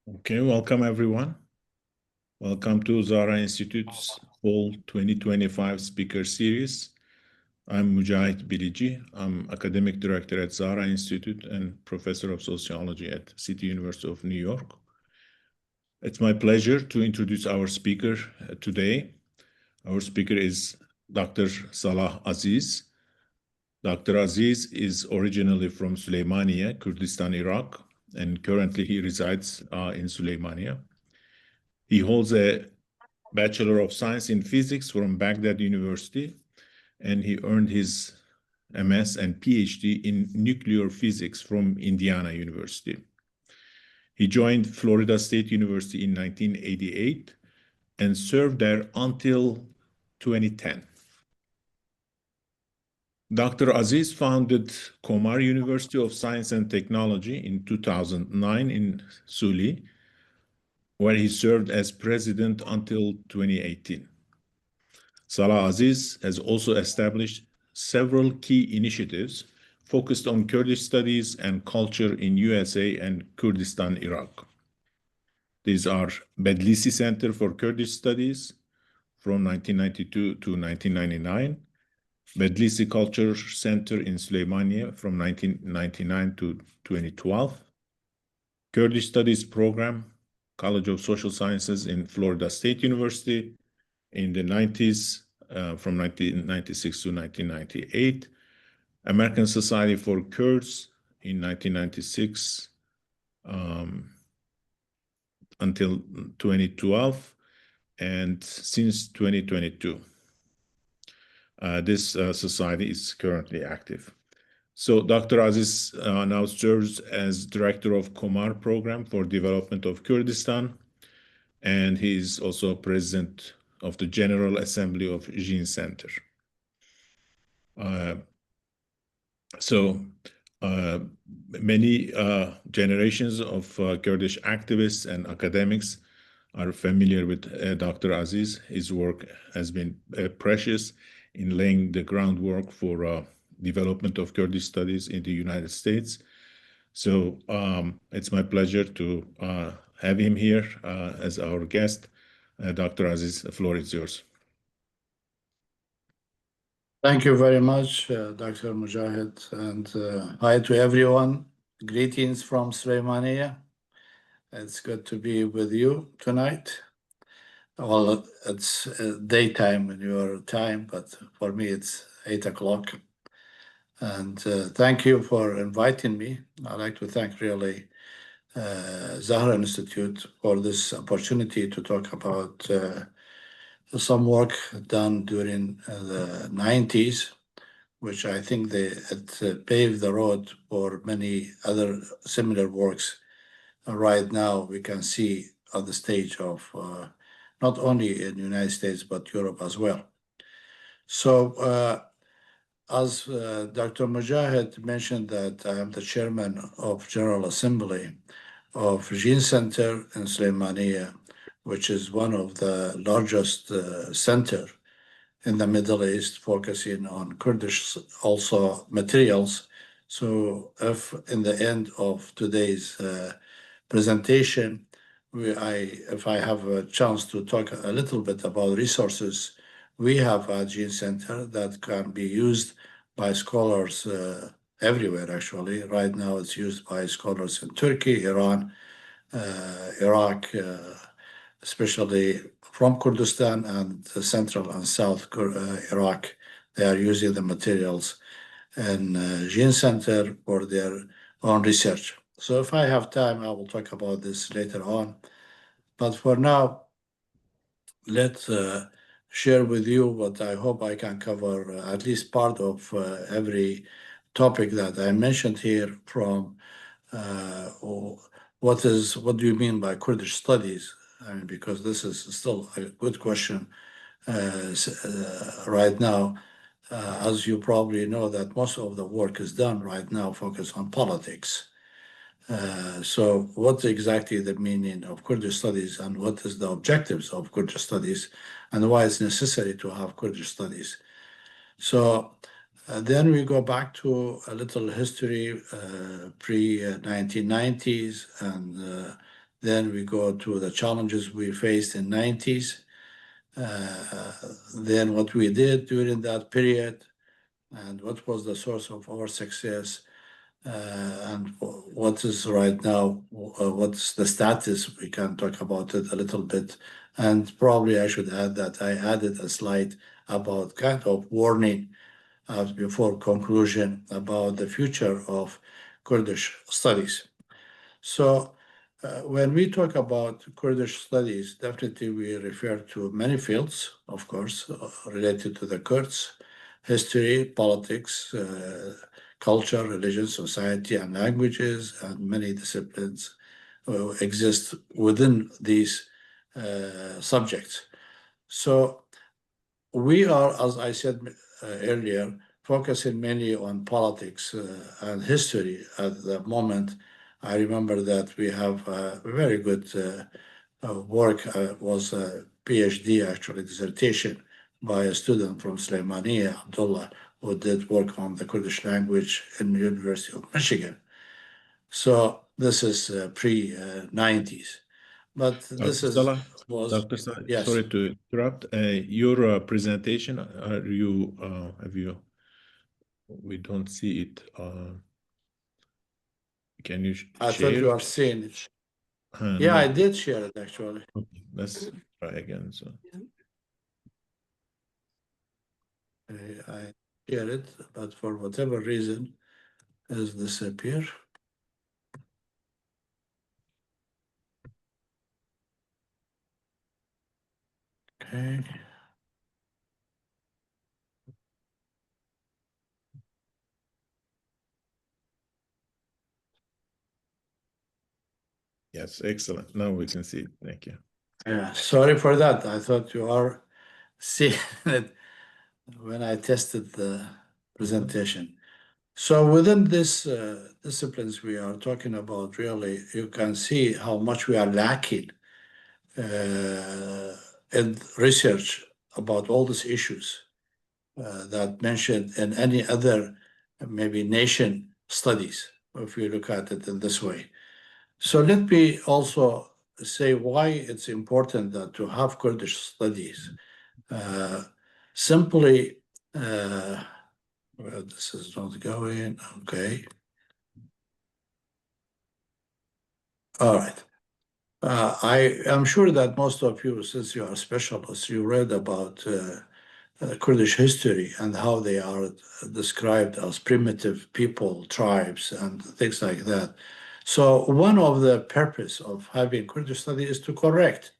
Okay, welcome everyone. Welcome to Zahra Institute's Fall 2025 Speaker Series. I'm Mujahid Bilici. I'm Academic Director at Zahra Institute and Professor of Sociology at City University of New York. It's my pleasure to introduce our speaker today. Our speaker is Dr. Salah Aziz. Dr. Aziz is originally from Sulaymaniyah, Kurdistan-Iraq, and currently he resides in Sulaymaniyah. He holds a Bachelor of Science in Physics from Baghdad University, and he earned his MS and Ph.D. in Nuclear Physics from Indiana University. He joined Florida State University in 1988 and served there until 2010. Dr. Aziz founded Komar University of Science and Technology in 2009 in Suli, where he served as president until 2018. Salah Aziz has also established several key initiatives focused on Kurdish studies and culture in USA and Kurdistan-Iraq. These are Badlisy Center for Kurdish Studies from 1992 to 1999, Badlisy Culture Center in Sulaymaniyah from 1999 to 2012, Kurdish Studies Program, College of Social Sciences in Florida State University in the 90s, from 1996 to 1998, American Society for Kurds in 1996 until 2012, and since 2022. This society is currently active. So Dr. Aziz now serves as director of Komar Program for Development of Kurdistan, and he is also president of the General Assembly of Zheen Center. Many generations of Kurdish activists and academics are familiar with Dr. Aziz. His work has been precious in laying the groundwork for development of Kurdish studies in the United States. So it's my pleasure to have him here as our guest. Dr. Aziz, the floor is yours. Thank you very much, Dr. Mujahid, and hi to everyone. Greetings from Sulaymaniyah. It's good to be with you tonight. Well, it's daytime in your time, but for me it's 8 o'clock. And thank you for inviting me. I'd like to thank really Zahra Institute for this opportunity to talk about some work done during the 90s, which I think it paved the road for many other similar works. Right now, we can see at the stage of not only in the United States, but Europe as well. So as Dr. Mujahid mentioned that I am the chairman of General Assembly of Zheen Center in Sulaymaniyah, which is one of the largest center in the Middle East, focusing on Kurdish also materials. So if in the end of today's presentation, if I have a chance to talk a little bit about resources we have at Zheen Center that can be used by scholars everywhere, actually. Right now it's used by scholars in Turkey, Iran, Iraq, especially from Kurdistan and the central and south Iraq. They are using the materials in Zheen Center for their own research. So if I have time, I will talk about this later on. But for now, let's share with you what I hope I can cover, at least part of every topic that I mentioned here, from what do you mean by Kurdish studies? I mean, because this is still a good question right now. As you probably know, that most of the work is done right now focused on politics. So what exactly the meaning of Kurdish studies, and what is the objectives of Kurdish studies, and why it's necessary to have Kurdish studies? So then we go back to a little history pre-1990s and Then we go to the challenges we faced in 90s. Then what we did during that period, and what was the source of our success, and what is right now, what's the status. We can talk about it a little bit. And probably I should add that I added a slide about kind of warning before conclusion about the future of Kurdish studies. So when we talk about Kurdish studies, definitely we refer to many fields, of course, related to the Kurds: history, politics, culture, religion, society, and languages, and many disciplines exist within these subjects. So we are, as I said earlier, focusing mainly on politics and history at the moment. I remember that we have very good work, was a Ph.D. actually dissertation by a student from Sulaymaniyah, Abdullah, who did work on the Kurdish language in the University of Michigan. So this is pre-90s. But this is Salah, was Dr. Salah, yes. sorry to interrupt. Your presentation, have you, we don't see it. Can you I share? thought you are seeing it. Yeah, No. I did share it actually. Okay, let's try again. So I share it, but for whatever reason, has disappeared. Okay. yes, excellent. Now we can see it. Thank you. Yeah, sorry for that. I thought you are seeing it when I tested the presentation. So within this disciplines we are talking about, really, you can see how much we are lacking in research about all these issues that mentioned in any other maybe nation studies, if you look at it in this way. So let me also say why it's important that to have Kurdish studies. Simply, well, this is not going, okay. All right. I am sure that most of you, since you are specialists, you read about Kurdish history and how they are described as primitive people, tribes, and things like that. So one of the purpose of having Kurdish study is to correct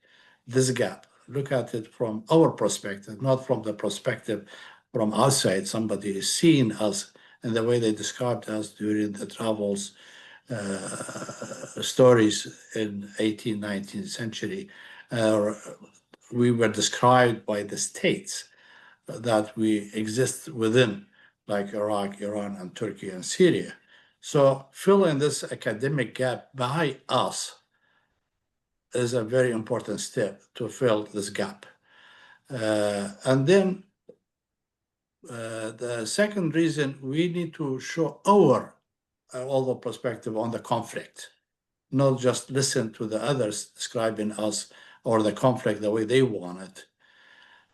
this gap. Look at it from our perspective, not from the perspective from outside. Somebody is seeing us in the way they described us during the travels, stories in 18th, 19th century. We were described by the states that we exist within, like Iraq, Iran, and Turkey, and Syria. So filling this academic gap by us is a very important step to fill this gap. And then the second reason, we need to show our all the perspective on the conflict, not just listen to the others describing us or the conflict the way they want it.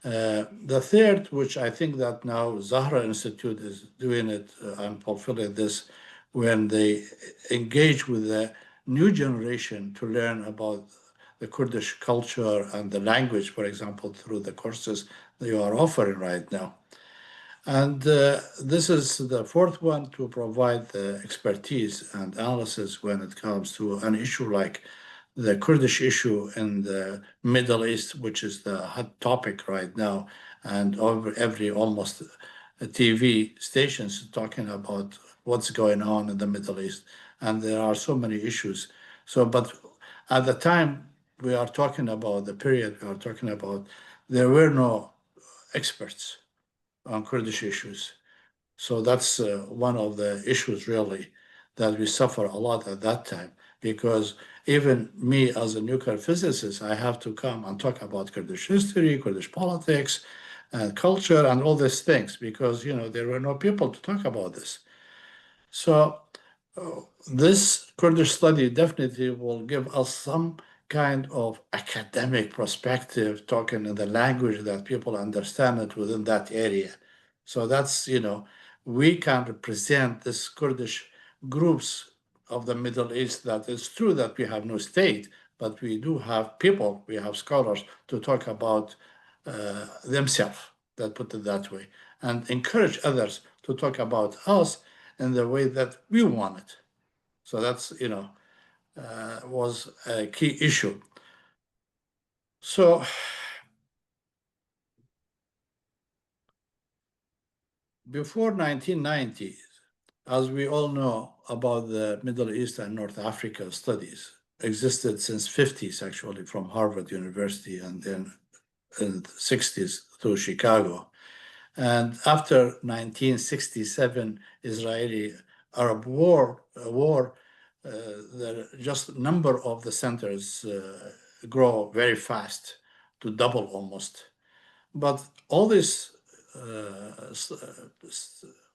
The third, which I think that now Zahra Institute is doing it and fulfilling this, when they engage with the new generation to learn about the Kurdish culture and the language, for example, through the courses they are offering right now. And this is the fourth one, to provide the expertise and analysis when it comes to an issue like the Kurdish issue in the Middle East, which is the hot topic right now, and over every almost TV stations talking about what's going on in the Middle East. And there are so many issues. So, but at the time we are talking about, the period we are talking about, there were no experts on Kurdish issues. So that's one of the issues really that we suffer a lot at that time, because even me as a nuclear physicist, I have to come and talk about Kurdish history, Kurdish politics, and culture, and all these things, because there were no people to talk about this. So this Kurdish study definitely will give us some kind of academic perspective, talking in the language that people understand it within that area. So that's, we can represent this Kurdish groups of the Middle East. That it's true that we have no state, but we do have people, we have scholars to talk about themselves, that put it that way, and encourage others to talk about us in the way that we want it. So that's, was a key issue. So before 1990, as we all know about the Middle East and North Africa studies, existed since 50s actually, from Harvard University, and then in the 60s to Chicago. And after 1967 Israeli-Arab war, the just number of the centers grow very fast, to double almost. But all these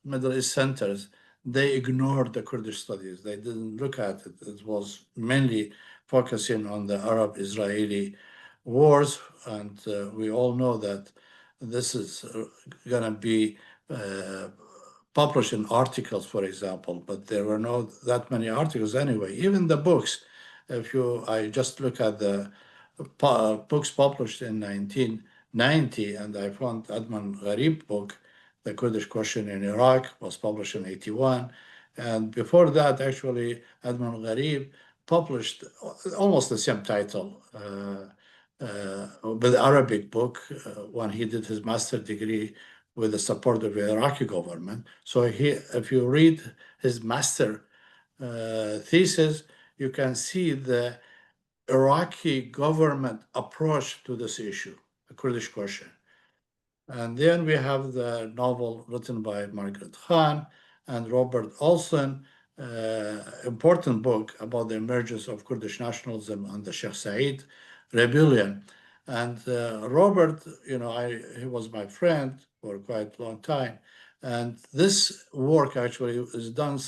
Middle East centers, they ignored the Kurdish studies. They didn't look at it. It was mainly focusing on the Arab-Israeli wars. And we all know that this is going to be published in articles, for example, but there were not that many articles anyway. Even the books, I just look at the books published in 1990, and I found Adnan Gharib book, The Kurdish Question in Iraq, was published in 81. And before that, actually, Adnan Gharib published almost the same title, with the Arabic book, when he did his master's degree with the support of the Iraqi government. So if you read his master thesis, you can see the Iraqi government approach to this issue, the Kurdish question. And then we have the novel written by Margaret Khan and Robert Olson, important book about the emergence of Kurdish nationalism and the Sheikh Said rebellion. And Robert, he was my friend for quite a long time. And this work actually is done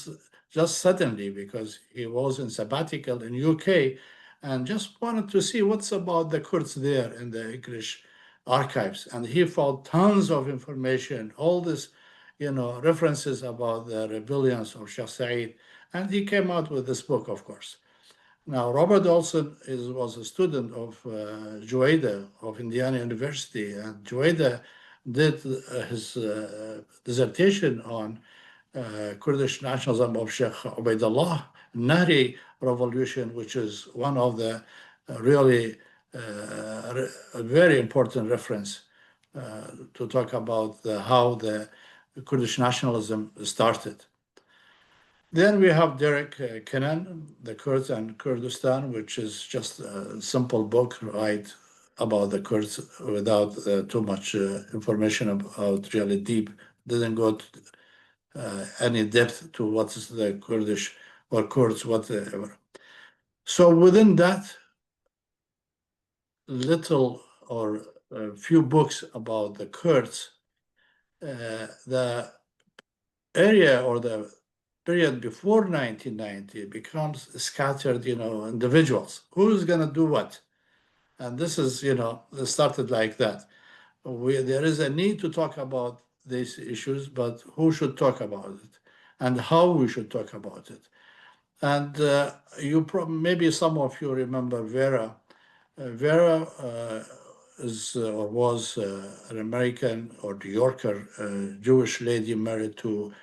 just suddenly, because he was in sabbatical in UK and just wanted to see what's about the Kurds there in the English archives. And he found tons of information, all this, references about the rebellions of Sheikh Said. And he came out with this book, of course. Now, Robert Olson was a student of Juwaida of Indiana University, and Juwaida did his dissertation on Kurdish nationalism of Sheikh Ubaidullah Nahri revolution, which is one of the really very important reference to talk about how the Kurdish nationalism started. Then we have Derek Kennan, The Kurds and Kurdistan, which is just a simple book, right, about the Kurds without too much information about really deep, didn't go to any depth to what is the Kurdish or Kurds, whatever. So within that little or a few books about the Kurds, the area or the period before 1990 becomes scattered, individuals. Who's going to do what? And this is, it started like that. There is a need to talk about these issues, but who should talk about it and how we should talk about it. And maybe some of you remember Vera. Vera is or was an American or New Yorker Jewish lady married to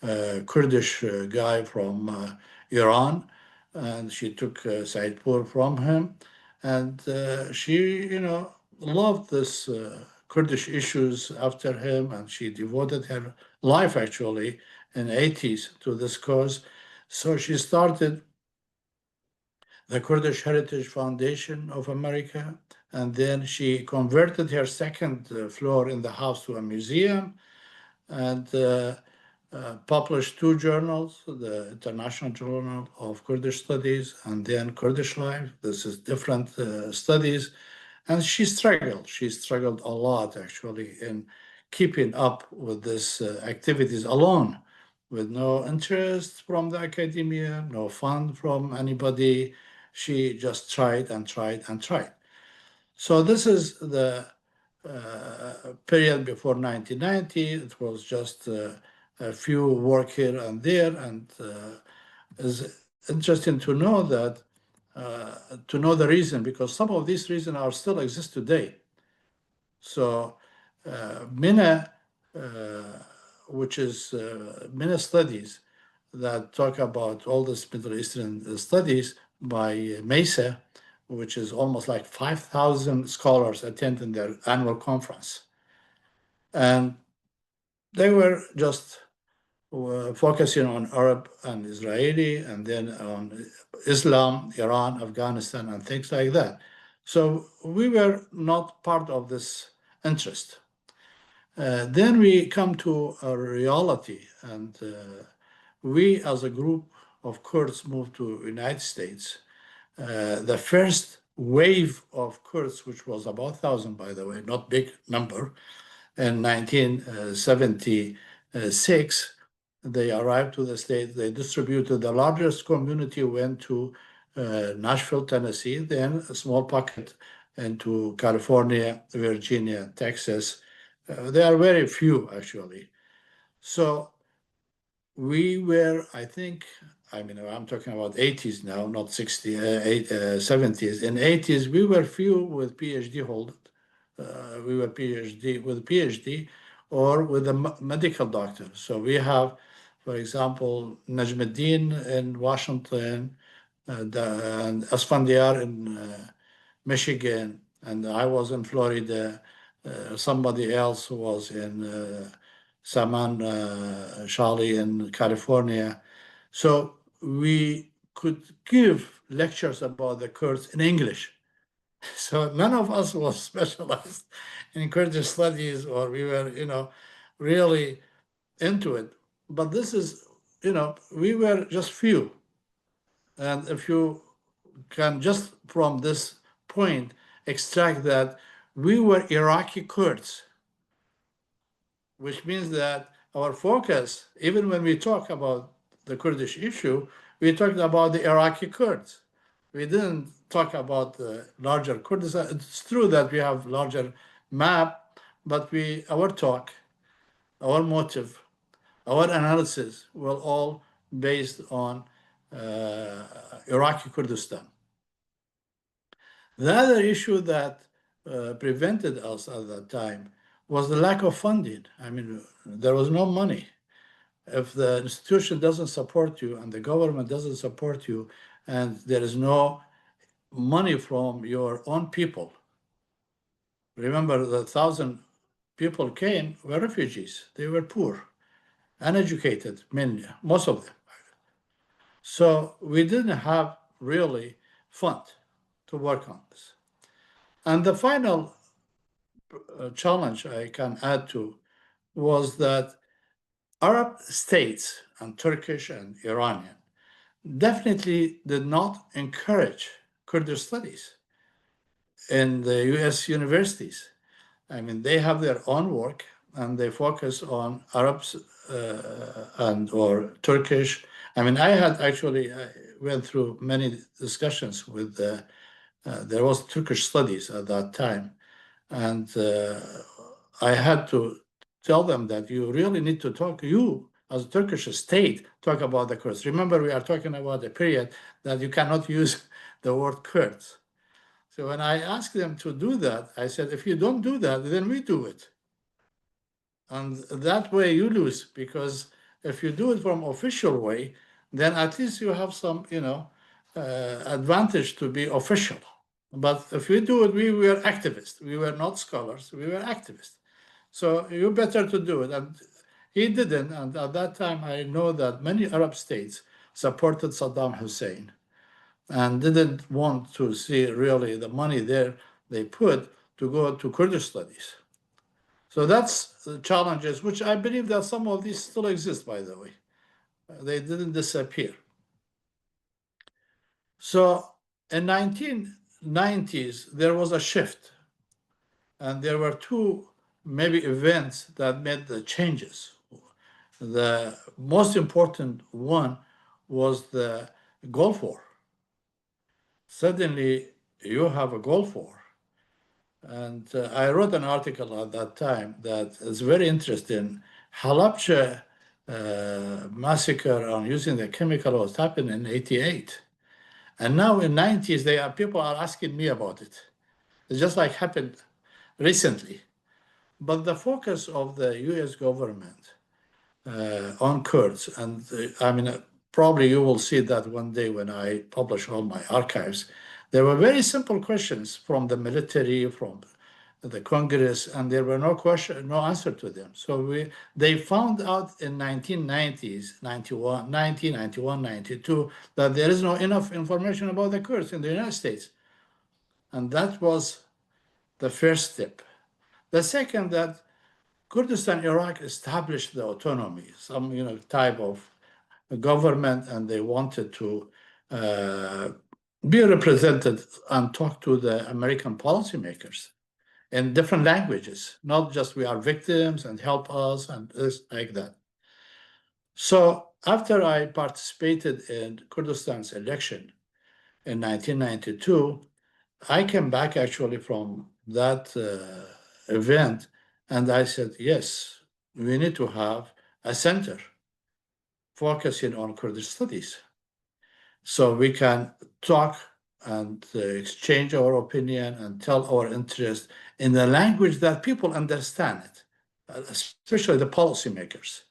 a Kurdish guy from Iran, and she took Saidpur from him, and she, loved this Kurdish issues after him, and she devoted her life actually in 80s to this cause. So she started the Kurdish Heritage Foundation of America, and then she converted her second floor in the house to a museum, and published two journals, the International Journal of Kurdish Studies and then Kurdish Life. This is different studies. And she struggled a lot actually in keeping up with these activities alone. with no interest from the academia, no fund from anybody. She just tried and tried and tried. So this is the period before 1990. It was just a few work here and there, and it's interesting to know that to know the reason, because some of these reasons are still exist today. So MENA, which is MENA studies that talk about all this Middle Eastern studies by MESA, which is almost like 5,000 scholars attending their annual conference. And they were just focusing on Arab and Israeli, and then on Islam, Iran, Afghanistan, and things like that. So we were not part of this interest. Then we come to a reality, and we as a group of Kurds moved to United States. The first wave of Kurds, which was about 1,000, by the way, not big number, in 1976, they arrived to the state. They distributed. The largest community went to Nashville, Tennessee, then a small pocket into California, Virginia, Texas. There are very few, actually. So we were, I think, I mean, I'm talking about 80s now, not 70s. In 80s, we were few with PhD holders. We were PhD or with a medical doctor. So we have, for example, Najmuddin in Washington, and Asfandiar in Michigan, and I was in Florida. Somebody else was in Saman Shali in California. So we could give lectures about the Kurds in English. So none of us was specialized in Kurdish studies, or we were, really into it. But this is, we were just few. And if you can just from this point extract that we were Iraqi Kurds, which means that our focus, even when we talk about the Kurdish issue, we talked about the Iraqi Kurds. We didn't talk about the larger Kurdistan. It's true that we have larger map, but our talk, our motive, our analysis were all based on Iraqi Kurdistan. The other issue that prevented us at that time was the lack of funding. I mean, there was no money. If the institution doesn't support you and the government doesn't support you, and there is no money from your own people. Remember, the 1,000 people came were refugees. They were poor, uneducated, mainly, most of them. So we didn't have really fund to work on this. And the final challenge I can add to was that Arab states, and Turkish and Iranian, definitely did not encourage Kurdish studies in the US universities. I mean, they have their own work and they focus on Arabs and or Turkish. I mean, I went through many discussions with, there was Turkish studies at that time. And I had to tell them that you really need to talk, you as a Turkish state, talk about the Kurds. Remember, we are talking about a period that you cannot use the word Kurds. So when I asked them to do that, I said, if you don't do that, then we do it. And that way you lose, because if you do it from official way, then at least you have some, advantage to be official. But if we do it, we were activists. We were not scholars. We were activists. So you better to do it. And he didn't. And at that time, I know that many Arab states supported Saddam Hussein and didn't want to see really the money there they put to go to Kurdish studies. So that's the challenges, which I believe that some of these still exist, by the way. They didn't disappear. So in 1990s, there was a shift. And there were two maybe events that made the changes. The most important one was the Gulf War. Suddenly, you have a Gulf War. And I wrote an article at that time that is very interesting. Halabja massacre on using the chemical was happened in '88. And now in '90s, people are asking me about it. It's just like happened recently. But the focus of the US government on Kurds, and I mean, probably you will see that one day when I publish all my archives. There were very simple questions from the military, from the Congress, and there were no answer to them. So they found out in 1990s, 91, 92, that there is not enough information about the Kurds in the United States. And that was the first step. The second, that Kurdistan-Iraq established the autonomy, some type of government, and they wanted to be represented and talk to the American policymakers in different languages, not just we are victims and help us and this like that. So after I participated in Kurdistan's election in 1992, I came back actually from that event, and I said, yes, we need to have a center focusing on Kurdish studies so we can talk and exchange our opinion and tell our interest in the language that people understand it, especially the policymakers.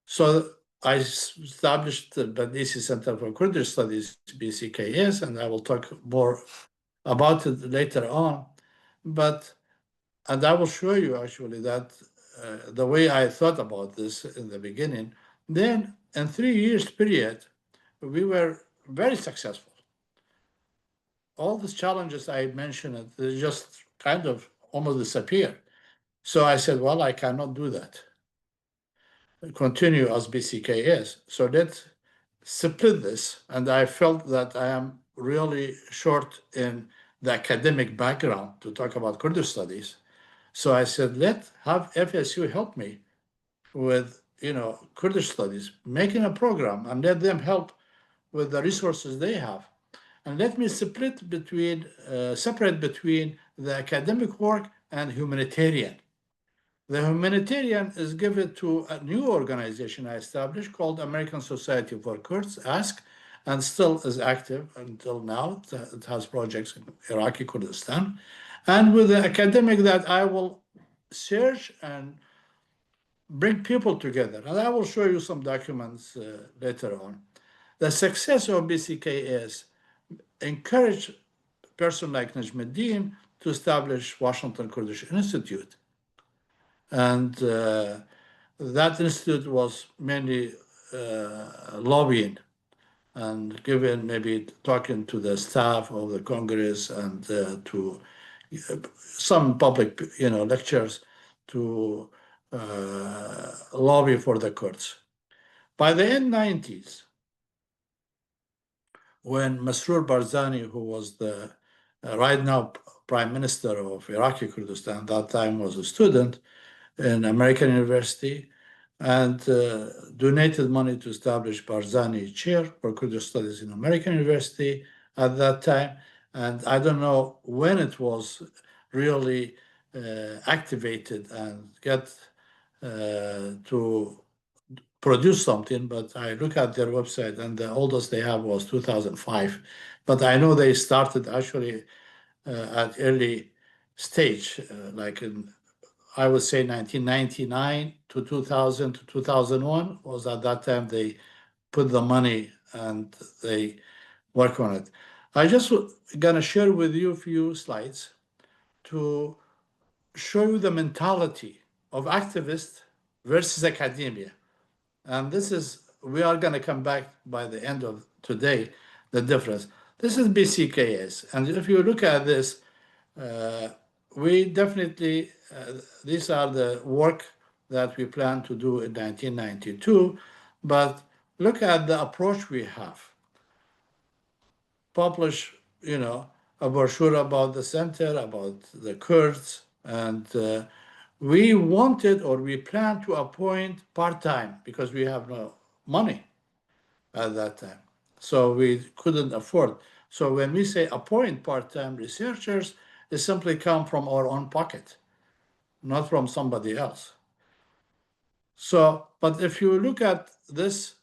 So I established the Badlisy Center for Kurdish Studies, BCKS, and I will talk more about it later on. And I will show you actually that the way I thought about this in the beginning. Then in 3 years period, we were very successful. All these challenges I mentioned, they just kind of almost disappeared. So I said, well, I cannot do that. Continue as BCKS. So let's split this. And I felt that I am really short in the academic background to talk about Kurdish studies. So I said, let's have FSU help me with Kurdish studies, making a program, and let them help with the resources they have. And let me separate between the academic work and humanitarian. The humanitarian is given to a new organization I established called American Society for Kurds, ASK, and still is active until now. It has projects in Iraqi Kurdistan. And with the academic that I will search and bring people together. And I will show you some documents later on. The success of BCKS encouraged a person like Najmuddin to establish Washington Kurdish Institute. And that institute was mainly lobbying and given maybe talking to the staff of the Congress and to some public lectures to lobby for the Kurds. By the end 90s, when Masroor Barzani, who was the right now Prime Minister of Iraqi Kurdistan, that time was a student in American University, and donated money to establish Barzani Chair for Kurdish Studies in American University at that time. And I don't know when it was really activated and get to produce something, but I look at their website and the oldest they have was 2005. But I know they started actually at early stage, like in, I would say 1999 to 2000 to 2001 was at that time they put the money and they work on it. I just gonna share with you a few slides to show you the mentality of activists versus academia. And this is, we are gonna come back by the end of today, the difference. This is BCKS. And if you look at this, we definitely, these are the work that we plan to do in 1992, but look at the approach we have. Publish, a brochure about the center, about the Kurds, and we wanted or we planned to appoint part-time because we have no money at that time. So we couldn't afford. So when we say appoint part-time researchers, it simply come from our own pocket, not from somebody else. So, but if you look at this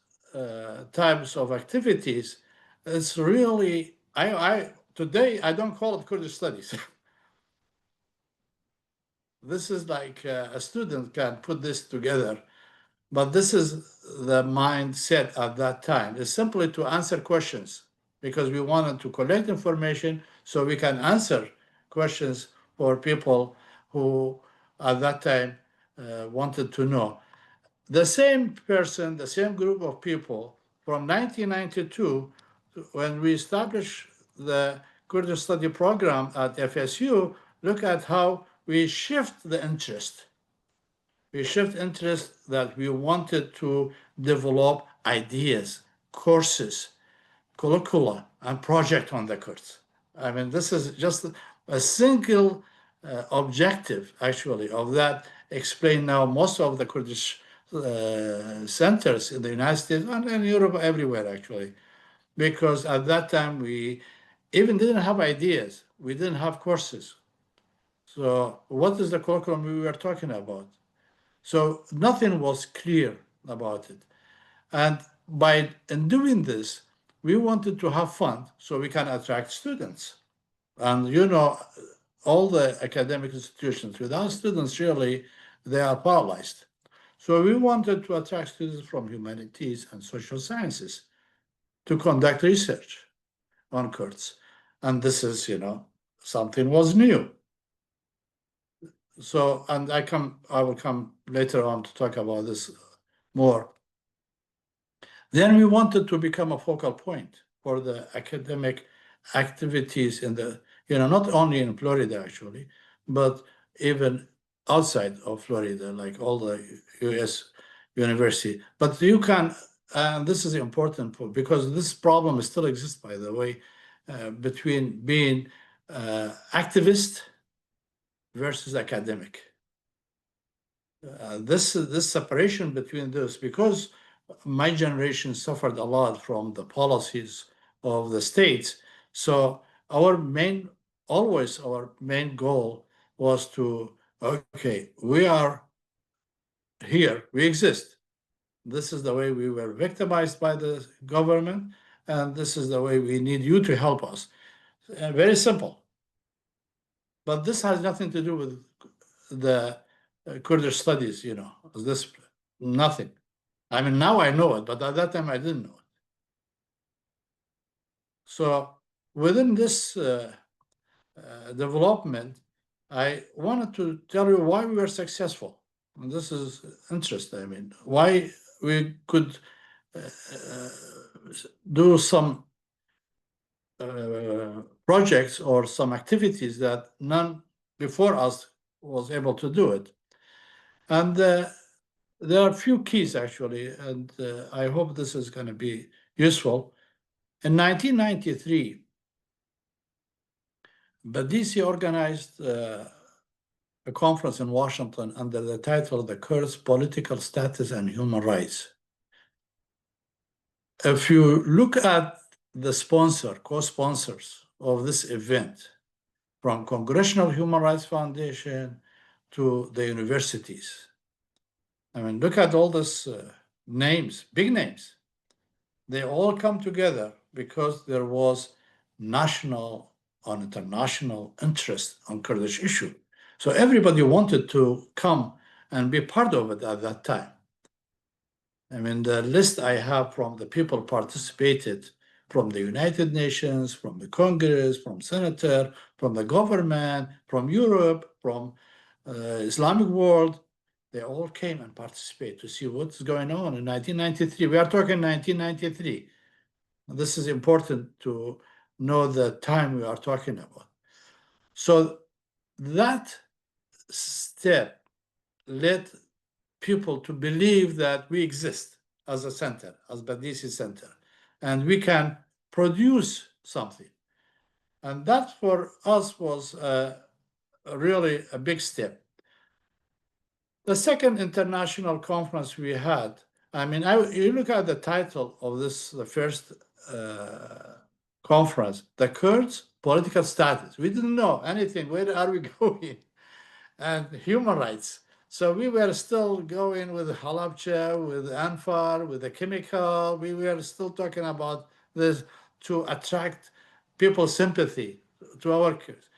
types of activities, it's really, today I don't call it Kurdish studies. This is like a student can put this together, but this is the mindset at that time. It's simply to answer questions because we wanted to collect information so we can answer questions for people who at that time wanted to know. The same person, the same group of people from 1992, when we established the Kurdish Study Program at FSU, look at how we shift the interest. We shift interest that we wanted to develop ideas, courses, curricula, and project on the Kurds. I mean, this is just a single objective, actually, of that explain now most of the Kurdish centers in the United States and in Europe, everywhere, actually. Because at that time, we even didn't have ideas. We didn't have courses. So what is the curriculum we were talking about? So nothing was clear about it. And in doing this, we wanted to have fun so we can attract students. And you know, all the academic institutions, without students, really, they are paralyzed. So we wanted to attract students from humanities and social sciences to conduct research on Kurds. And this is, you know, something was new. So, and I will come later on to talk about this more. Then we wanted to become a focal point for the academic activities in the, you know, not only in Florida actually, but even outside of Florida, like all the US university. But you can, and this is important because this problem still exists, by the way, between being activist versus academic. This separation between those, because my generation suffered a lot from the policies of the states. So our main goal was to, okay, we are here, we exist. This is the way we were victimized by the government, and this is the way we need you to help us. Very simple. But this has nothing to do with the Kurdish studies, you know, this, nothing. I mean, now I know it, but at that time I didn't know it. So within this development, I wanted to tell you why we were successful. And this is interesting. I mean, why we could do some projects or some activities that none before us was able to do it. And there are a few keys, actually, and I hope this is going to be useful. In 1993, Badlisy organized a conference in Washington under the title The Kurds' Political Status and Human Rights. If you look at the co-sponsors of this event, from Congressional Human Rights Foundation to the universities, I mean, look at all these names, big names. They all come together because there was national or international interest on Kurdish issue. So everybody wanted to come and be part of it at that time. I mean, the list I have from the people participated from the United Nations, from the Congress, from senator, from the government, from Europe, from Islamic world, they all came and participated to see what's going on in 1993. We are talking 1993. This is important to know the time we are talking about. So that step led people to believe that we exist as a center, as Badlisy Center, and we can produce something. And that for us was really a big step. The second international conference we had, I mean, you look at the title of this, the first conference, the Kurds Political Status. We didn't know anything. Where are we going? And human rights. So we were still going with Halabja, with Anfar, with the chemical. We were still talking about this to attract people's sympathy to our case.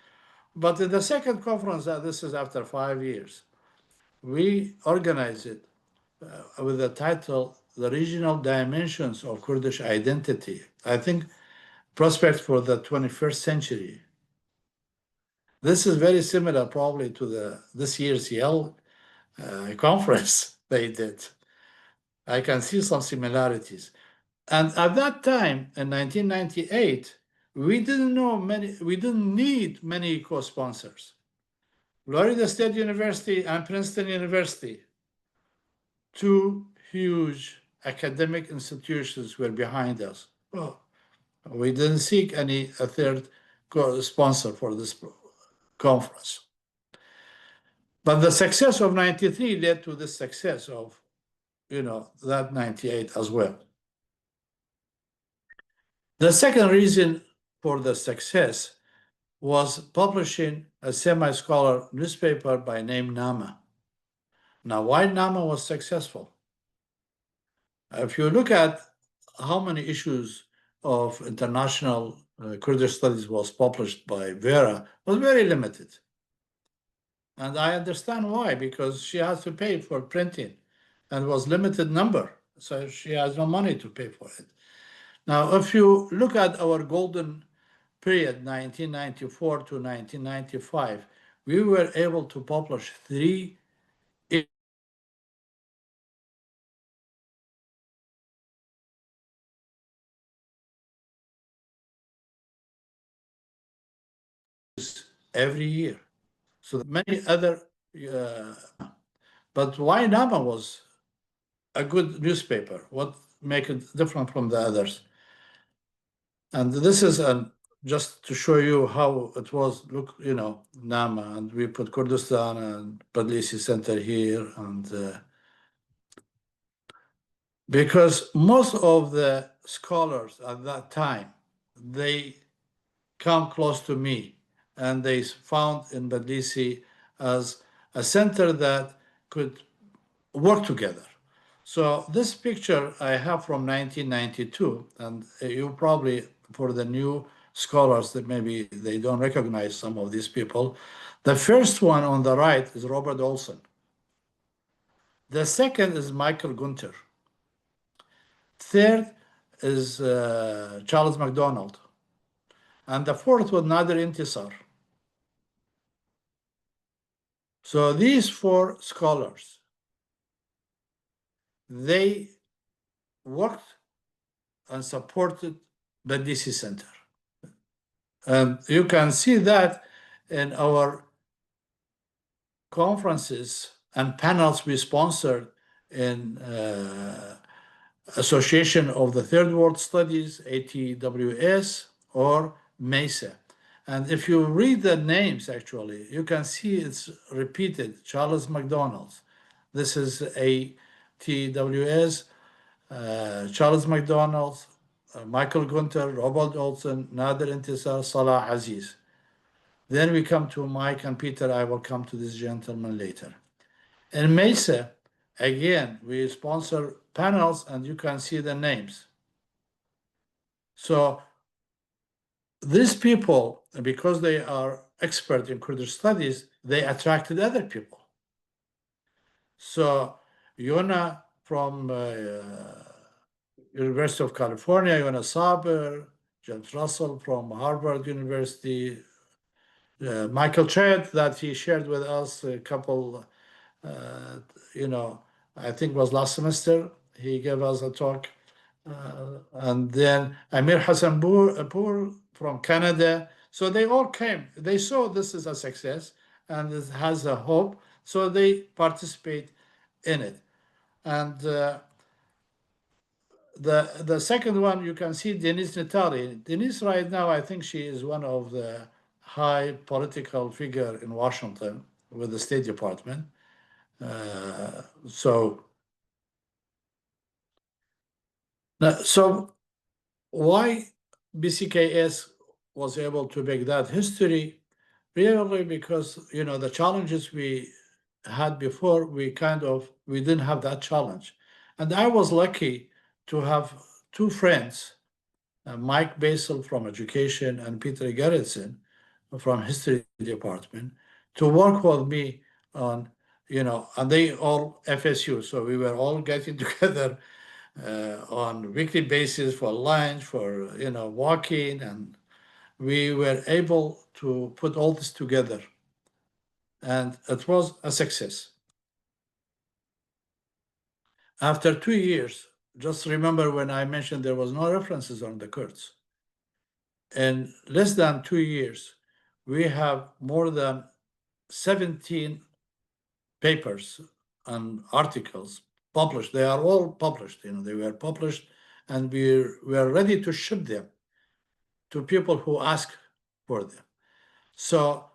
But in the second conference, this is after 5 years, we organized it with the title, The Regional Dimensions of Kurdish Identity. I think prospects for the 21st century. This is very similar probably to this year's Yale conference they did. I can see some similarities. And at that time, in 1998, we didn't need many co-sponsors. Florida State University and Princeton University, two huge academic institutions were behind us. Well, we didn't seek a third sponsor for this conference. But the success of 93 led to the success of, that 98 as well. The second reason for the success was publishing a semi-scholar newspaper by name Nama. Now, why Nama was successful? If you look at how many issues of international Kurdish studies was published by Vera, was very limited. And I understand why, because she has to pay for printing and was limited number. So she has no money to pay for it. Now, if you look at our golden period, 1994 to 1995, we were able to publish 3 every year. So many other, but why Nama was a good newspaper? What make it different from the others? And this is just to show you how it was. Look, Nama, and we put Kurdistan and Badlisy Center here, and because most of the scholars at that time, they come close to me, and they found in Badlisy as a center that could work together. So this picture I have from 1992, and you probably, for the new scholars that maybe they don't recognize some of these people, the first one on the right is Robert Olson. The second is Michael Gunter. Third is Charles MacDonald. And the fourth was Nader Intisar. So these 4 scholars, they worked and supported the Badlisy Center. And you can see that in our conferences and panels we sponsored in Association of the Third World Studies, ATWS, or MESA. And if you read the names, actually, you can see it's repeated. Charles MacDonald. This is ATWS, Charles MacDonald, Michael Gunter, Robert Olson, Nader Intisar, Salah Aziz. Then we come to Mike and Peter. I will come to this gentleman later. In MESA, again, we sponsor panels, and you can see the names. So these people, because they are expert in Kurdish studies, they attracted other people. So Yona from University of California, Yona Saber, James Russell from Harvard University, Michael Chad, that he shared with us a couple, I think it was last semester, he gave us a talk. And then Amir Hassanpour from Canada. So they all came. They saw this is a success and it has a hope. So they participate in it. And the second one, you can see Denise Natali. Denise right now, I think she is one of the high political figure in Washington with the State Department. So why BCKS was able to make that history? Really, because the challenges we had before, we didn't have that challenge. And I was lucky to have two friends, Mike Basel from education and Peter Gerritsen from history department, to work with me on, and they all FSU. So we were all getting together on weekly basis for lunch, for, walking, and we were able to put all this together. And it was a success. After 2 years, just remember when I mentioned there was no references on the Kurds. In less than 2 years, we have more than 17 papers and articles published. They are all published, they were published, and we were ready to ship them to people who ask for them. So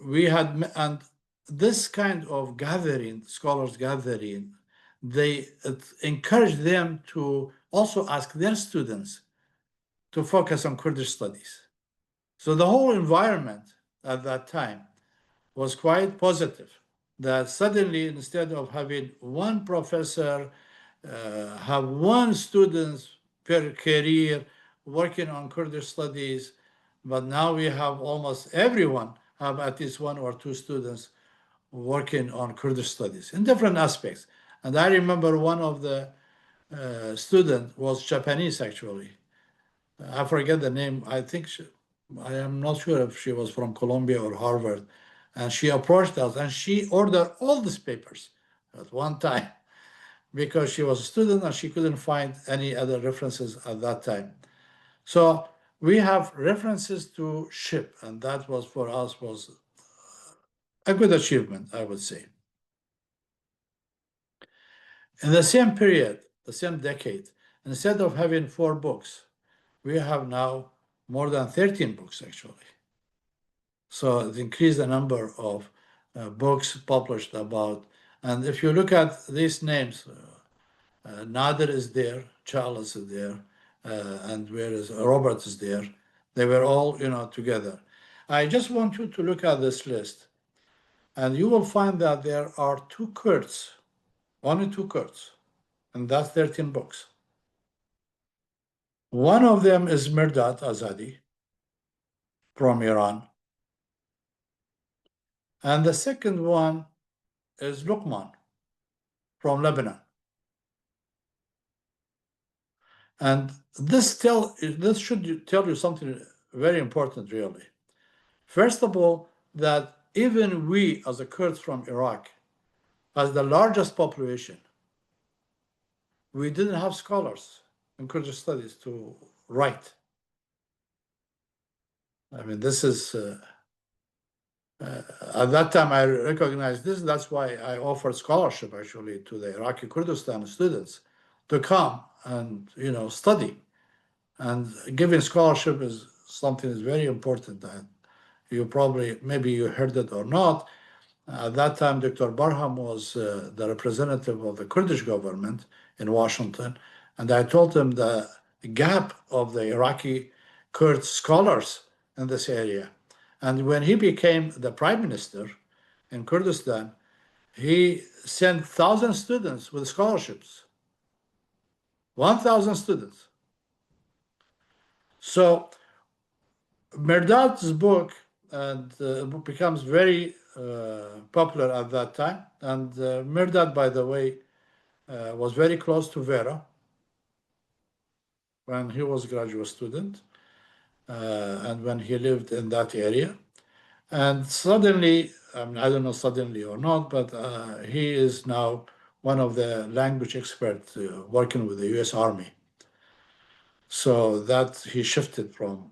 we had, and this kind of gathering, scholars gathering, it encouraged them to also ask their students to focus on Kurdish studies. So the whole environment at that time was quite positive, that suddenly, instead of having one professor have one student per career working on Kurdish studies, but now we have almost everyone have at least one or two students working on Kurdish studies in different aspects. And I remember one of the students was Japanese, actually. I forget the name. I am not sure if she was from Columbia or Harvard. And she approached us and she ordered all these papers at one time because she was a student and she couldn't find any other references at that time. So we have references to ship, and that was for us was a good achievement, I would say. In the same period, the same decade, instead of having 4 books, we have now more than 13 books, actually. So it increased the number of books published about. And if you look at these names, Nader is there, Charles is there, and whereas Robert is there. They were all, together. I just want you to look at this list, and you will find that there are 2 Kurds, only 2 Kurds, and that's 13 books. One of them is Mirdad Azadi from Iran. And the second one is Luqman from Lebanon. And this should tell you something very important, really. First of all, that even we, as the Kurds from Iraq, as the largest population, we didn't have scholars in Kurdish studies to write. I mean, this is, at that time I recognized this. That's why I offered scholarship, actually, to the Iraqi Kurdistan students to come and, study. And giving scholarship is something that's very important. You probably, maybe you heard it or not. At that time, Dr. Barham was the representative of the Kurdish government in Washington. And I told him the gap of the Iraqi Kurd scholars in this area. And when he became the prime minister in Kurdistan, he sent 1,000 students with scholarships. 1,000 students. So Mirdad's book becomes very popular at that time. And Mirdad, by the way, was very close to Vera when he was a graduate student and when he lived in that area. And suddenly, I don't know suddenly or not, but he is now one of the language experts working with the US Army. So that he shifted from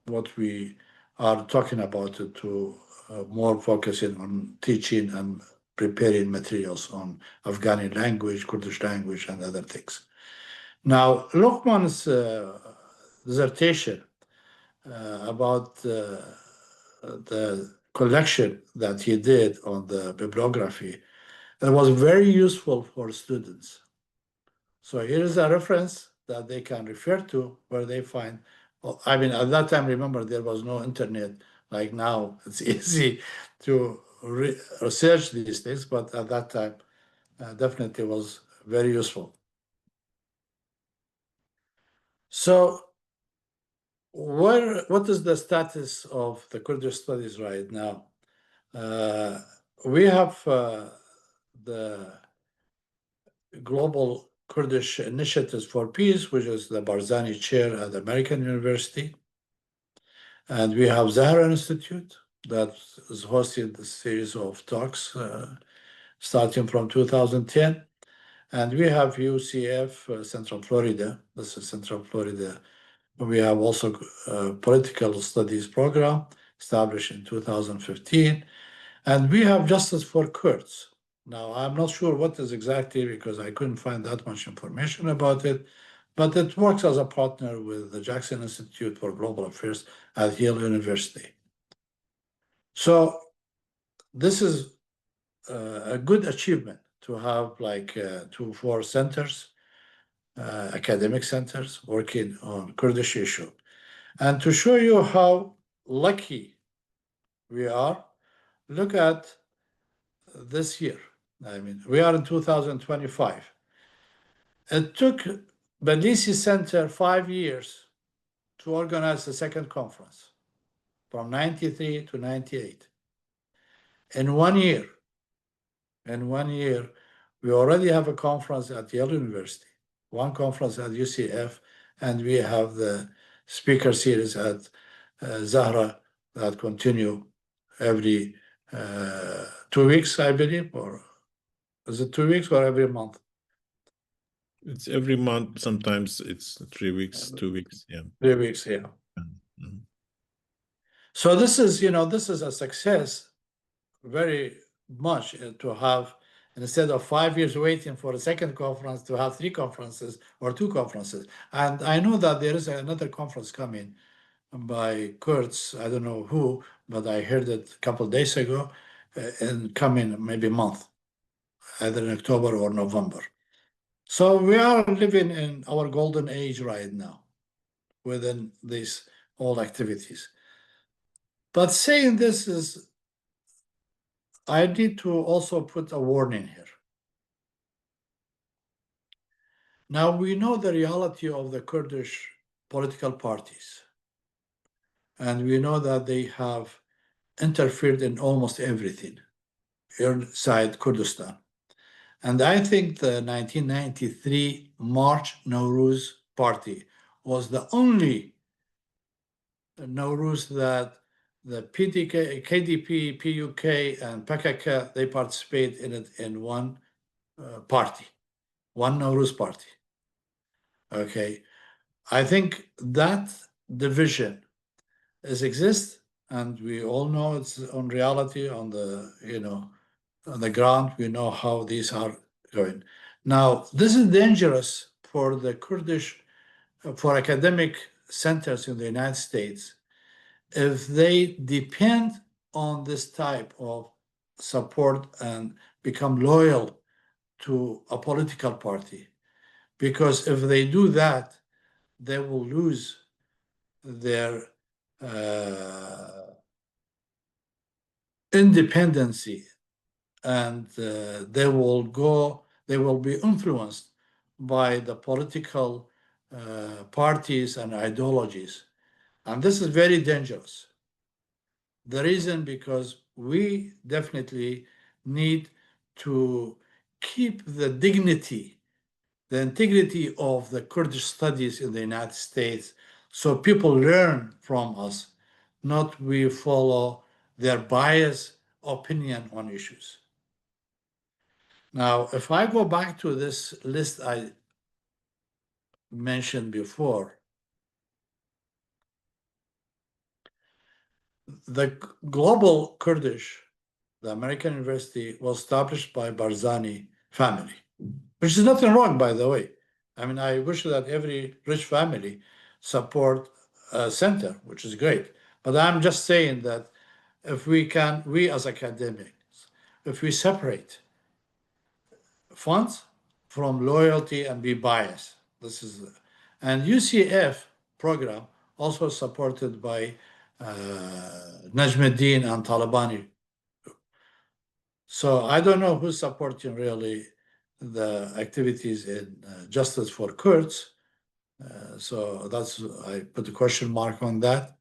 what we are talking about to more focusing on teaching and preparing materials on Afghani language, Kurdish language, and other things. Now, Luqman's dissertation about the collection that he did on the bibliography It was very useful for students. So here is a reference that they can refer to where they find, well, I mean, at that time, remember, there was no internet like now. It's easy to research these things, but at that time, definitely was very useful. So what is the status of the Kurdish studies right now? We have the Global Kurdish Initiatives for Peace, which is the Barzani Chair at the American University. And we have Zahra Institute that is hosting the series of talks starting from 2010. And we have UCF, Central Florida. This is Central Florida. We have also a political studies program established in 2015. And we have Justice for Kurds. Now, I'm not sure what is exactly because I couldn't find that much information about it, but it works as a partner with the Jackson Institute for Global Affairs at Yale University. So this is a good achievement to have like 4 centers, academic centers working on Kurdish issue. And to show you how lucky we are, look at this year. I mean, we are in 2025. It took Badlisy Center 5 years to organize the second conference, from 93 to 98. In 1 year, we already have a conference at Yale University, 1 conference at UCF, and we have the speaker series at Zahra that continue every 2 weeks, I believe, or is it 2 weeks or every month? It's every month. Sometimes it's 3 weeks, 2 weeks. Yeah. 3 weeks, yeah. Mhm. So this is, this is a success very much to have, instead of 5 years waiting for a second conference, to have 3 conferences or 2 conferences. And I know that there is another conference coming by Kurds, I don't know who, but I heard it a couple of days ago, and coming maybe a month, either in October or November. So we are living in our golden age right now within these all activities. But saying this is, I need to also put a warning here. Now, we know the reality of the Kurdish political parties, and we know that they have interfered in almost everything inside Kurdistan. And I think the 1993 March Nowruz Party was the only Nowruz that the PDK, KDP, PUK, and PKK, they participate in it in one party, one Nowruz party. Okay, I think that division exists, and we all know it's on reality on the, on the ground. We know how these are going. Now, this is dangerous for the Kurdish, for academic centers in the United States, if they depend on this type of support and become loyal to a political party. Because if they do that, they will lose their independency, and they will be influenced by the political parties and ideologies. And this is very dangerous. The reason, because we definitely need to keep the dignity, the integrity of the Kurdish studies in the United States, so people learn from us, not we follow their biased opinion on issues. Now, if I go back to this list I mentioned before, the Global Kurdish, the American University, was established by Barzani family, which is nothing wrong, by the way. I mean, I wish that every rich family support a center, which is great. But I'm just saying that if we can, we as academics, if we separate funds from loyalty and be biased. This is, and UCF program also supported by Najmuddin and Talabani. So I don't know who's supporting really the activities in Justice for Kurds. So I put a question mark on that.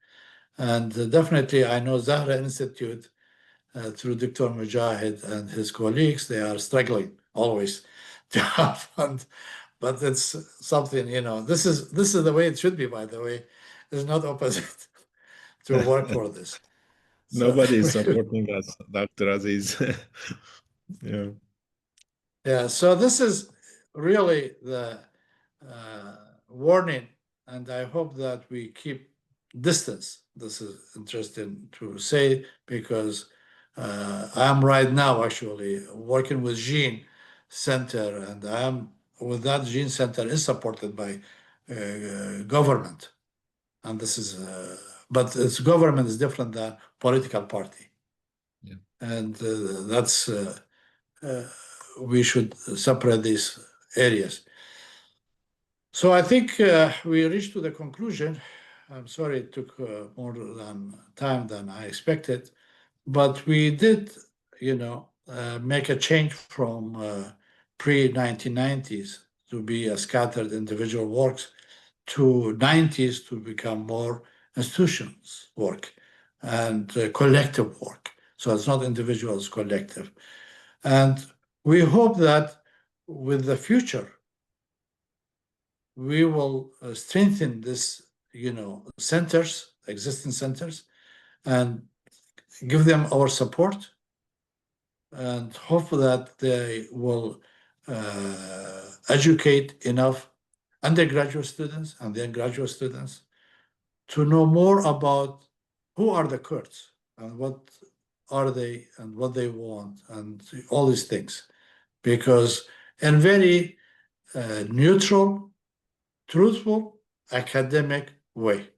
And definitely I know Zahra Institute through Dr. Mujahid and his colleagues, they are struggling always to have fund. But it's something, this is the way it should be, by the way. It's not opposite to work for this. Nobody is supporting us, Dr. Aziz. Yeah. Yeah, so this is really the warning, and I hope that we keep distance. This is interesting to say because I am right now actually working with Zheen Center, and I am with that Zheen Center is supported by government, and this is, but its government is different than political party, Yeah. and that's we should separate these areas. So I think we reached to the conclusion. I'm sorry it took more time than I expected, but we did, make a change from pre-1990s to be a scattered individual works to 90s to become more institutions work and collective work. So it's not individual, it's collective. And we hope that with the future, we will strengthen this, centers, existing centers, and give them our support, and hope that they will educate enough undergraduate students and then graduate students to know more about who are the Kurds and what are they and what they want and all these things. Because in very neutral, truthful, academic way.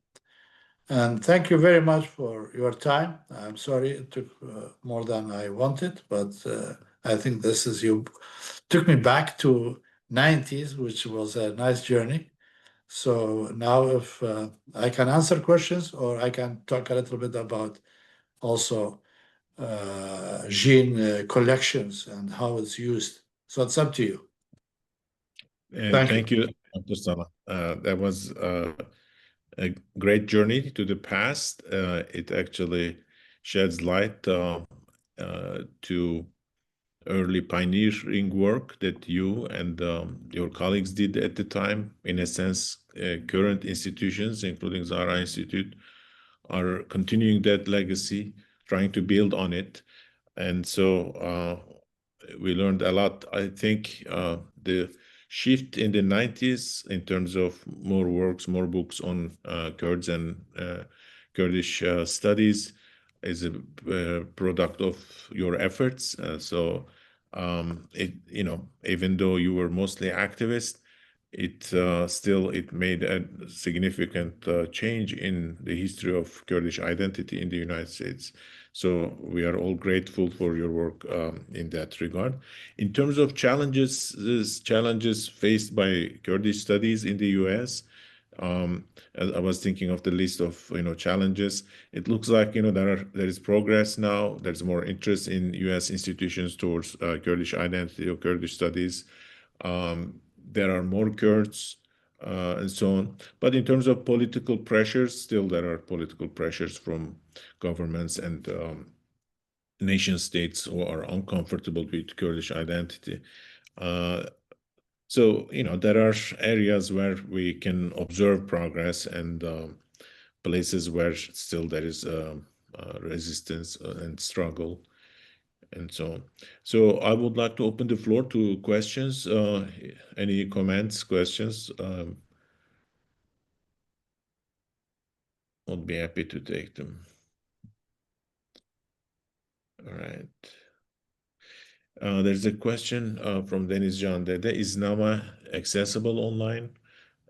And thank you very much for your time. I'm sorry it took more than I wanted, but I think you took me back to 90s, which was a nice journey. So now if I can answer questions or I can talk a little bit about also Zheen collections and how it's used. So it's up to you. Thank you, Dr. Salah. That was a great journey to the past. It actually sheds light to early pioneering work that you and your colleagues did at the time. In a sense, current institutions, including Zahra Institute, are continuing that legacy, trying to build on it. And so we learned a lot. I think the shift in the 90s in terms of more works, more books on Kurds and Kurdish studies is a product of your efforts. Even though you were mostly activist, it made a significant change in the history of Kurdish identity in the United States. So we are all grateful for your work in that regard. In terms of challenges faced by Kurdish studies in the US, I was thinking of the list of challenges. It looks like there is progress now. There's more interest in US institutions towards Kurdish identity or Kurdish studies. There are more Kurds and so on. But in terms of political pressures, still there are political pressures from governments and nation states who are uncomfortable with Kurdish identity. So, there are areas where we can observe progress and places where still there is resistance and struggle and so on. So I would like to open the floor to questions. Any comments, questions? I'll be happy to take them. All right. There's a question from Deniz Can Dede. Is NAMA accessible online?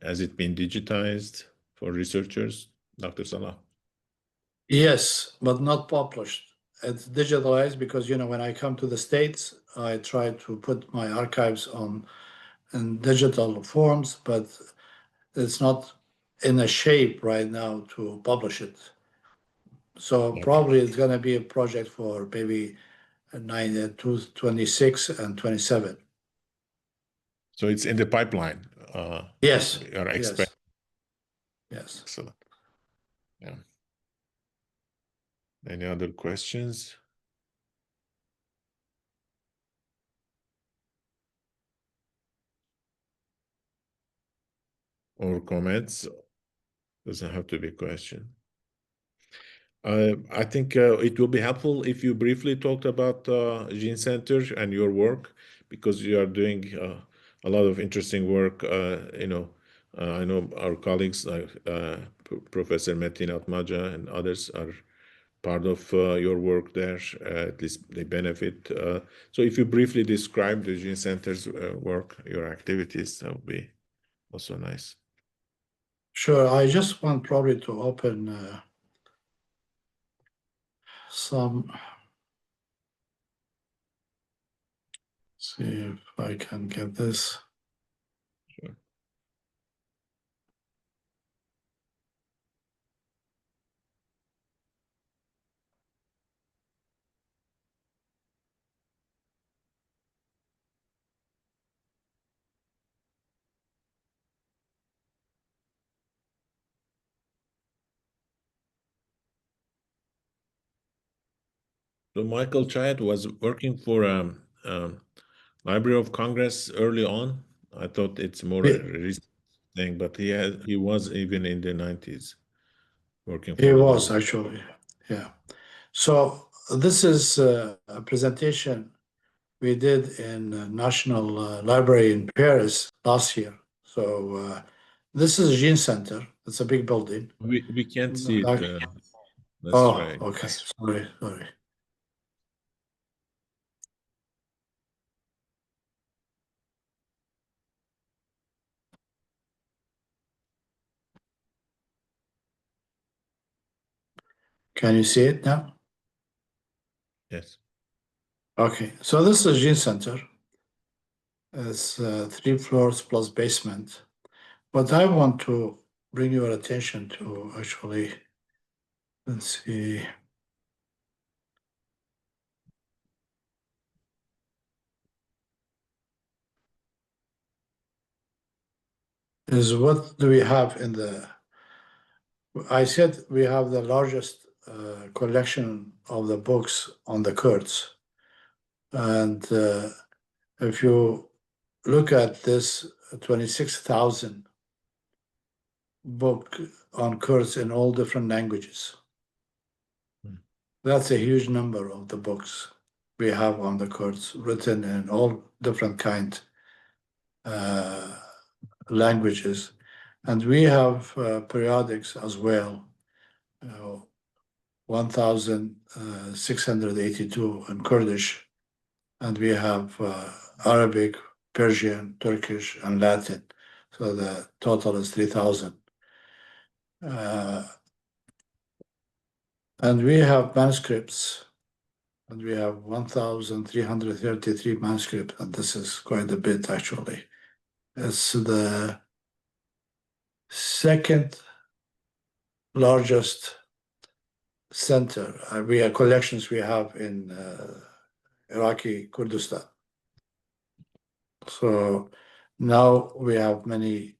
Has it been digitized for researchers? Dr. Salah? Yes, but not published. it's digitalized because, when I come to the States, I try to put my archives in digital forms, but it's not in a shape right now to publish it. So Okay. probably it's going to be a project for maybe 26 and 27. So it's in the pipeline. Yes. You're expecting. Yes. Excellent. Yeah. Any other questions? Or comments? Doesn't have to be a question. I think it will be helpful if you briefly talked about Zheen Center and your work, because you are doing a lot of interesting work. I know our colleagues like Professor Metin Atmaca and others are part of your work there. At least they benefit. So if you briefly describe the Zheen Center's work, your activities, that would be also nice. Sure. I just want probably to open some. See if I can get this. Sure. So Michael Chayat was working for Library of Congress early on. I thought it's more a recent thing, but he was even in the 90s working He for the was library. actually, yeah. So this is a presentation we did in National Library in Paris last year. So this is Zheen Center. It's a big building. We can't see it. Let's Oh, try. okay. Sorry. Can you see it now? Yes. Okay. So this is Zheen Center. It's 3 floors plus basement. What I want to bring your attention to, actually, let's see. Is what do we have in the. I said we have the largest collection of the books on the Kurds. And if you look at this 26,000 book on Kurds in all different languages, that's a huge number of the books we have on the Kurds written in all different kind languages. And we have periodics as well, 1,682 in Kurdish, and we have Arabic, Persian, Turkish, and Latin. So the total is 3,000. And we have manuscripts, and we have 1,333 manuscripts, and this is quite a bit actually. It's the second largest center. We have collections we have in Iraqi Kurdistan. So now we have many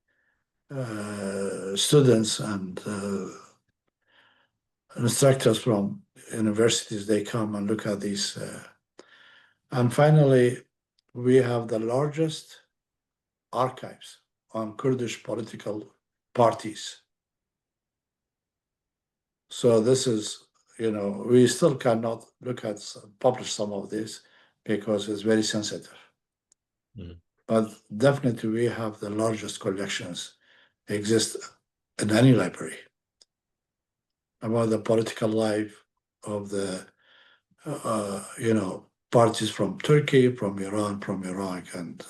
students and instructors from universities. They come and look at these. And finally, we have the largest archives on Kurdish political parties. So this is, we still cannot publish some of this because it's very sensitive. Mhm. But definitely we have the largest collections exist in any library about the political life of the, parties from Turkey, from Iran, from Iraq, and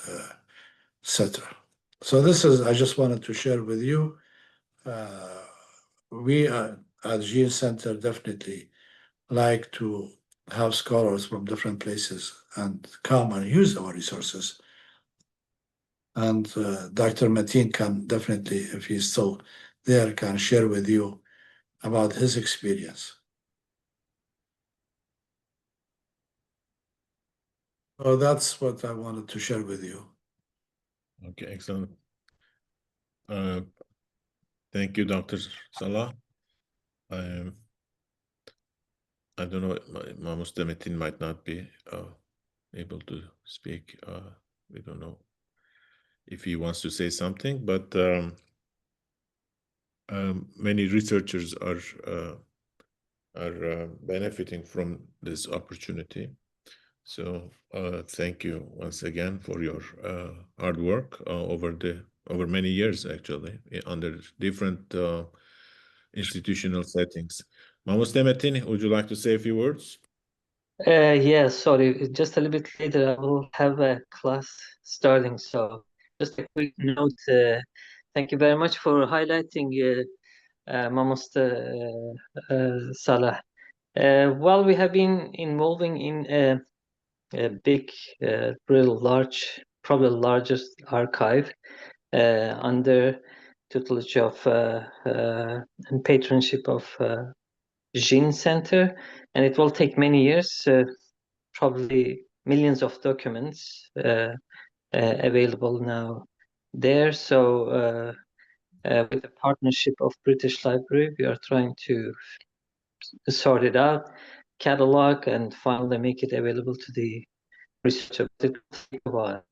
etc. So this is, I just wanted to share with you. We at Zheen Center definitely like to have scholars from different places and come and use our resources. And Dr. Mateen can definitely, if he's still there, can share with you about his experience. So that's what I wanted to share with you. Okay, excellent. Thank you, Dr. Salah. I don't know, Mr. Metin might not be able to speak. We don't know if he wants to say something, but many researchers are benefiting from this opportunity. So thank you once again for your hard work over many years, actually, under different institutional settings. Mr. Metin, would you like to say a few words? Yeah, sorry, just a little bit later I will have a class starting, so just a quick note. Thank you very much for highlighting Mr. Salah. Well, we have been involving in a big, real large, probably largest archive under tutelage of and patronship of Zheen Center, and it will take many years, probably millions of documents available now there. So with a partnership of British Library, we are trying to sort it out, catalog, and finally make it available to the researcher. It will take a while.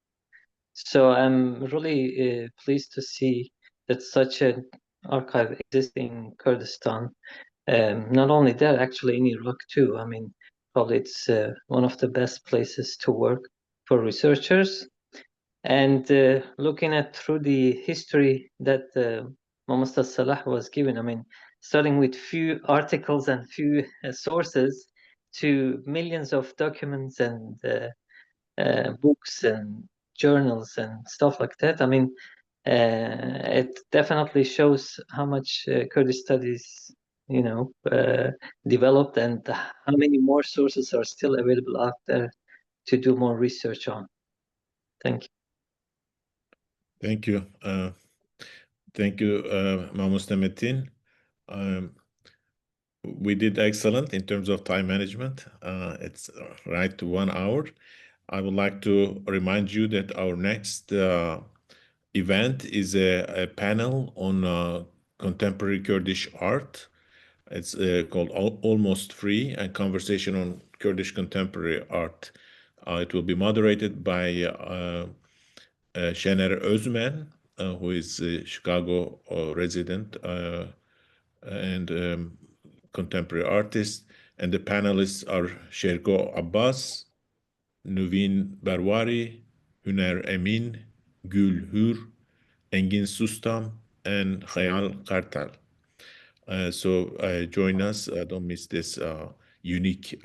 So I'm really pleased to see that such an archive exists in Kurdistan. Not only that, actually in Iraq too. I mean, probably it's one of the best places to work for researchers. And looking at through the history that Muhammad Salah was given, I mean, starting with few articles and few sources to millions of documents and books and journals and stuff like that. I mean, it definitely shows how much Kurdish studies, developed, and how many more sources are still available out there to do more research on. Thank you. Thank you. Thank you, Mr. Metin. We did excellent in terms of time management. It's right to 1 hour. I would like to remind you that our next event is a panel on contemporary Kurdish art. It's called Almost Free, a conversation on Kurdish contemporary art. It will be moderated by Şener Özmen, who is a Chicago resident and contemporary artist. And the panelists are Sherko Abbas, Nuveen Barwari, Hüner Emin, Gül Hür, Engin Sustam, and Khayal Kartal. So join us. Don't miss this unique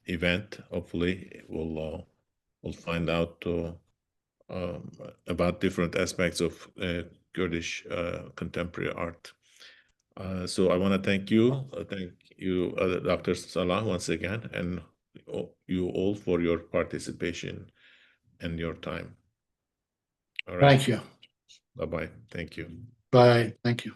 event. Hopefully, we'll find out about different aspects of Kurdish contemporary art. So I want to thank you, Dr. Salah, once again, and you all for your participation and your time. All right. Thank you. Bye-bye. Thank you. Bye. Thank you.